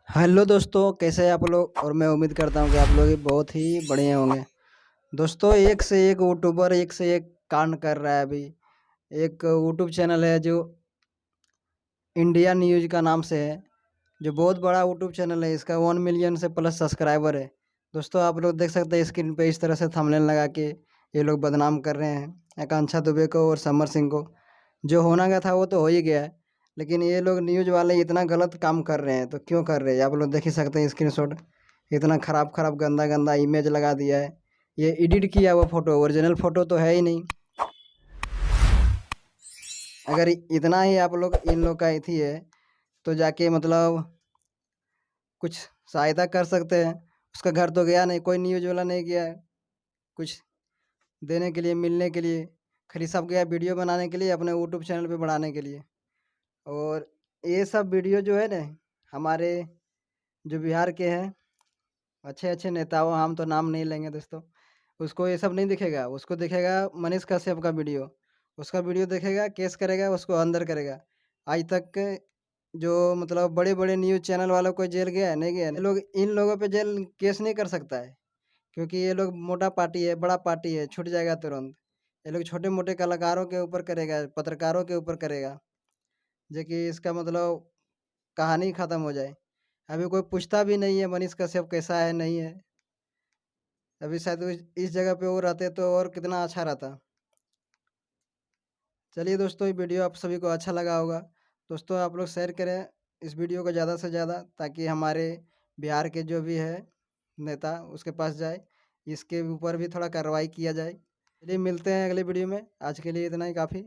Hello दोस्तों, कैसे हैं आप लोग। और मैं उम्मीद करता हूँ कि आप लोग भी बहुत ही बढ़िया होंगे। दोस्तों, एक से एक यूट्यूबर एक से एक कांड कर रहा है अभी। एक यूट्यूब चैनल है जो इंडिया न्यूज का नाम से है, जो बहुत बड़ा यूट्यूब चैनल है। इसका 1 मिलियन से प्लस सब्सक्राइबर है। दोस्तों, आप लोग देख सकते हैं स्क्रीन पे इस तरह से थंबनेल लगा के ये लोग बदनाम कर रहे हैं आकांक्षा दुबे को और समर सिंह को। जो होना गया था वो तो हो ही गया है, लेकिन ये लोग न्यूज वाले इतना गलत काम कर रहे हैं तो क्यों कर रहे हैं आप लोग देख ही सकते हैं स्क्रीनशॉट। इतना खराब खराब गंदा गंदा इमेज लगा दिया है। ये एडिट किया हुआ फोटो, ओरिजिनल फोटो तो है ही नहीं। अगर इतना ही आप लोग इन लोग का थी है तो जाके मतलब कुछ सहायता कर सकते हैं। उसका घर तो गया नहीं, कोई न्यूज वाला नहीं गया है कुछ देने के लिए, मिलने के लिए। खाली सब गया वीडियो बनाने के लिए, अपने यूट्यूब चैनल पे बढ़ाने के लिए। और ये सब वीडियो जो है ना, हमारे जो बिहार के हैं अच्छे अच्छे नेताओं, हम तो नाम नहीं लेंगे दोस्तों, उसको ये सब नहीं दिखेगा। उसको दिखेगा मनीष कश्यप का वीडियो। उसका वीडियो देखेगा, केस करेगा, उसको अंदर करेगा। आज तक के जो मतलब बड़े बड़े न्यूज़ चैनल वालों को जेल गया है नहीं गया, ये लोग इन लोगों पे जेल केस नहीं कर सकता है, क्योंकि ये लोग मोटा पार्टी है, बड़ा पार्टी है, छूट जाएगा तुरंत। ये लोग छोटे मोटे कलाकारों के ऊपर करेगा, पत्रकारों के ऊपर करेगा, जो कि इसका मतलब कहानी खत्म हो जाए। अभी कोई पूछता भी नहीं है मनीष कश्यप कैसा है नहीं है। अभी शायद वो इस जगह पे वो रहते तो और कितना अच्छा रहता। चलिए दोस्तों, ये वीडियो आप सभी को अच्छा लगा होगा। दोस्तों, आप लोग शेयर करें इस वीडियो को ज़्यादा से ज़्यादा, ताकि हमारे बिहार के जो भी है नेता उसके पास जाए, इसके ऊपर भी थोड़ा कार्रवाई किया जाए। चलिए मिलते हैं अगले वीडियो में, आज के लिए इतना ही काफ़ी।